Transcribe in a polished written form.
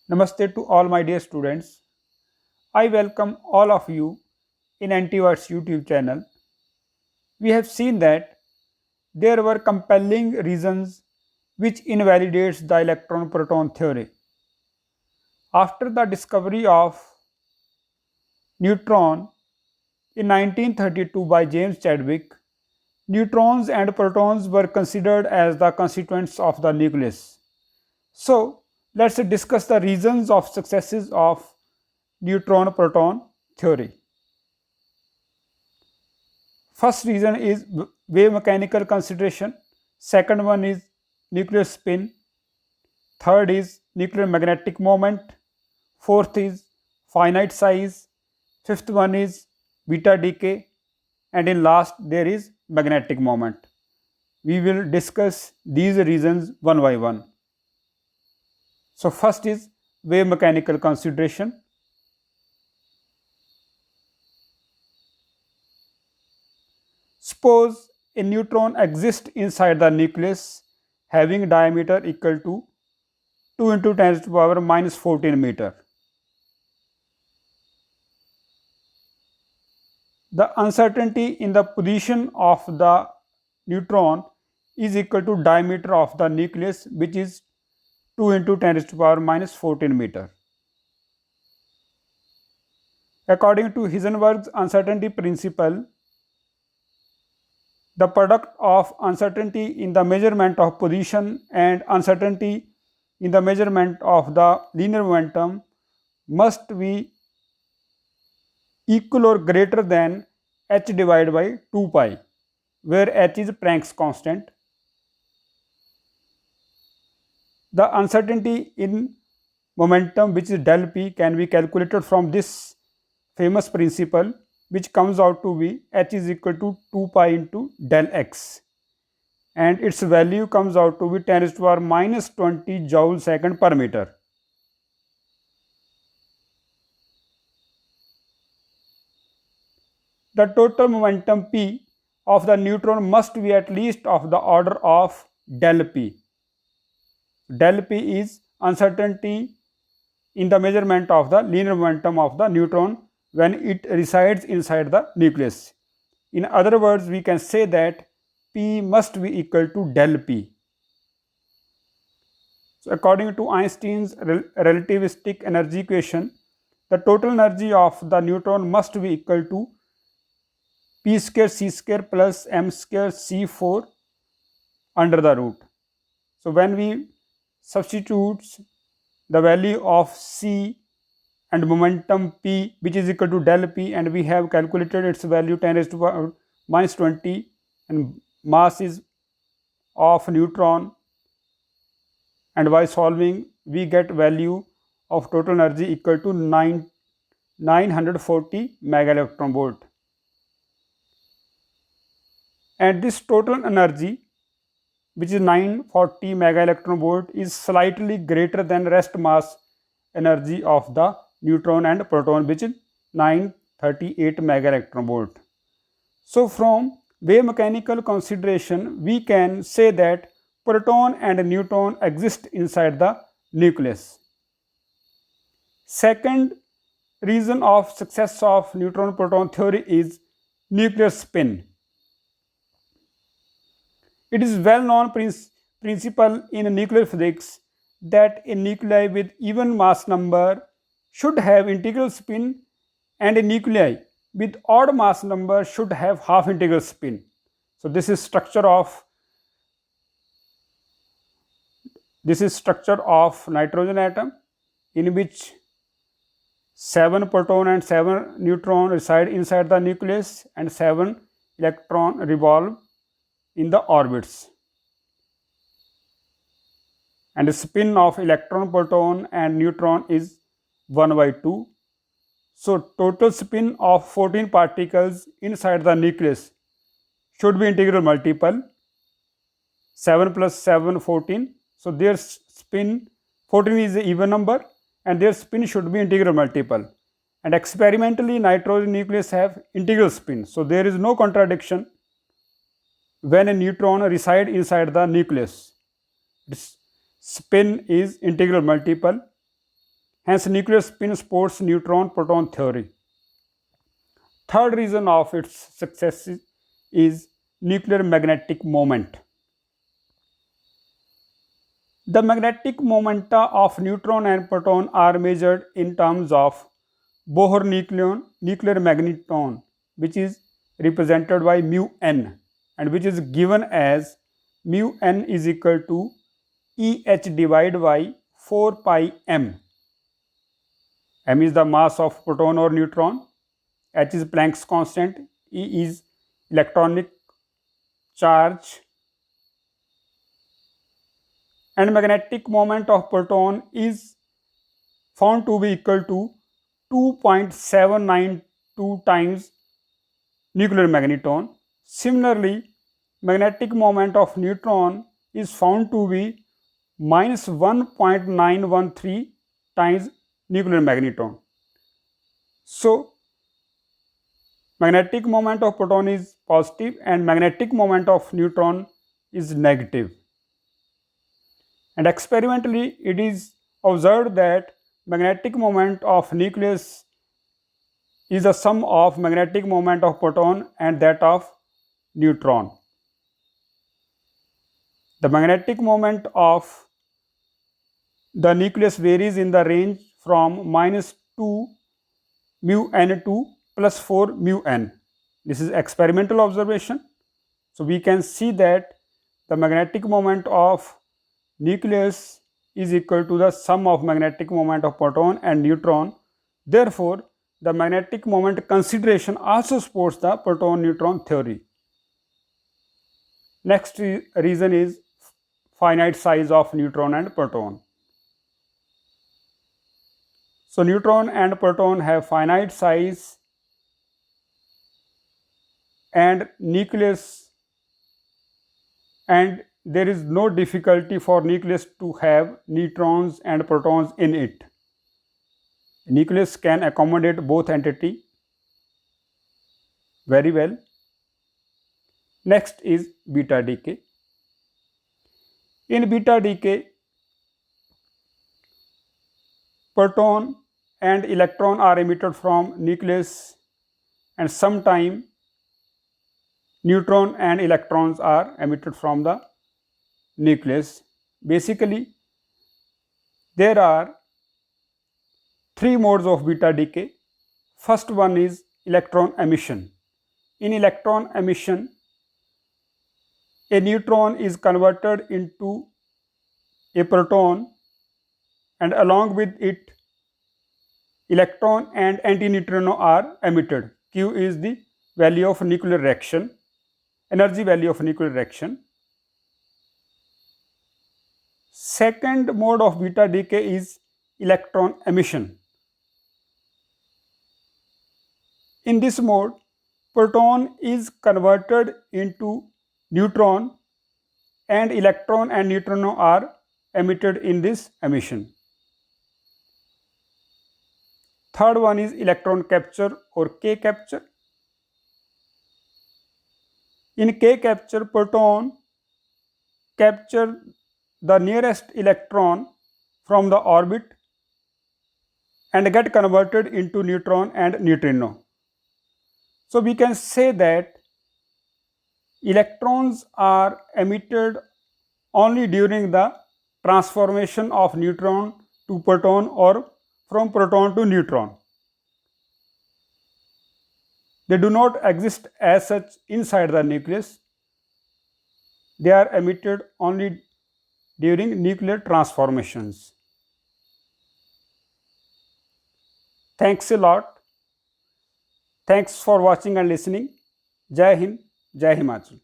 Namaste to all my dear students. I welcome all of you in Antivirus YouTube channel. We have seen that there were compelling reasons which invalidates the electron-proton theory. After the discovery of neutron in 1932 by James Chadwick, neutrons and protons were considered as the constituents of the nucleus. So, let's discuss the reasons of successes of neutron-proton theory. First reason is wave mechanical consideration. Second one is nuclear spin. Third is nuclear magnetic moment. Fourth is finite size. Fifth one is beta decay. And in last there is magnetic moment. We will discuss these reasons one by one. So first is wave mechanical consideration. Suppose a neutron exists inside the nucleus having diameter equal to 2 into 10 to the power minus 14 meter. The uncertainty in the position of the neutron is equal to diameter of the nucleus, which is 2 into 10 to the power minus 14 meter. According to Heisenberg's uncertainty principle, the product of uncertainty in the measurement of position and uncertainty in the measurement of the linear momentum must be equal or greater than h divided by 2 pi, where h is Planck's constant. The uncertainty in momentum, which is del p, can be calculated from this famous principle, which comes out to be h is equal to 2 pi into del x, and its value comes out to be 10 to the power minus 20 joule second per meter. The total momentum p of the neutron must be at least of the order of del p. Del p is uncertainty in the measurement of the linear momentum of the neutron when it resides inside the nucleus. In other words, we can say that P must be equal to del P. So according to Einstein's relativistic energy equation, the total energy of the neutron must be equal to P square C square plus M square C4 under the root. So when we substitute the value of C and momentum P, which is equal to del P, and we have calculated its value 10 raised to power minus 20, and mass is of neutron, and by solving we get value of total energy equal to 940 mega electron volt. And this total energy, which is 940 mega electron volt, is slightly greater than rest mass energy of the neutron and proton, which is 938 mega electron volt. So from wave mechanical consideration, we can say that proton and neutron exist inside the nucleus. Second reason of success of neutron-proton theory is nuclear spin. It is well-known principle in nuclear physics that a nuclei with even mass number should have integral spin, and a nuclei with odd mass number should have half integral spin. So this is structure of nitrogen atom, in which 7 proton and 7 neutron reside inside the nucleus and 7 electron revolve in the orbits, and the spin of electron, proton and neutron is 1 by 2. So total spin of 14 particles inside the nucleus should be integral multiple, 7 plus 7 14. So their spin 14 is an even number and their spin should be integral multiple, and experimentally nitrogen nucleus have integral spin. So there is no contradiction when a neutron resides inside the nucleus. Its spin is integral multiple. Hence, nuclear spin supports neutron-proton theory. Third reason of its success is nuclear magnetic moment. The magnetic momenta of neutron and proton are measured in terms of Bohr nuclear magneton, which is represented by mu n, and which is given as mu n is equal to Eh divided by 4 pi m. M is the mass of proton or neutron, H is Planck's constant, E is electronic charge, and magnetic moment of proton is found to be equal to 2.792 times nuclear magneton. Similarly, magnetic moment of neutron is found to be minus 1.913 times nuclear magneton. So, magnetic moment of proton is positive and magnetic moment of neutron is negative. And experimentally, it is observed that magnetic moment of nucleus is the sum of magnetic moment of proton and that of neutron. The magnetic moment of the nucleus varies in the range from minus 2 mu n to plus 4 mu n. This is experimental observation. So we can see that the magnetic moment of nucleus is equal to the sum of magnetic moment of proton and neutron. Therefore, the magnetic moment consideration also supports the proton-neutron theory. Next reason is finite size of neutron and proton. So, neutron and proton have finite size and nucleus, and there is no difficulty for nucleus to have neutrons and protons in it. Nucleus can accommodate both entity very well. Next is beta decay. In beta decay, proton and electron are emitted from nucleus, and sometime neutron and electrons are emitted from the nucleus. Basically, there are three modes of beta decay. First one is electron emission. In electron emission, a neutron is converted into a proton, and along with it, electron and antineutrino are emitted. Q is the value of nuclear reaction, energy value of nuclear reaction. Second mode of beta decay is electron emission. In this mode, proton is converted into neutron and electron and neutrino are emitted in this emission. Third one is electron capture or K capture. In K capture, proton capture the nearest electron from the orbit and get converted into neutron and neutrino. So we can say that electrons are emitted only during the transformation of neutron to proton or from proton to neutron. They do not exist as such inside the nucleus. They are emitted only during nuclear transformations. Thanks a lot. Thanks for watching and listening. Jai Hind, Jai Himachal.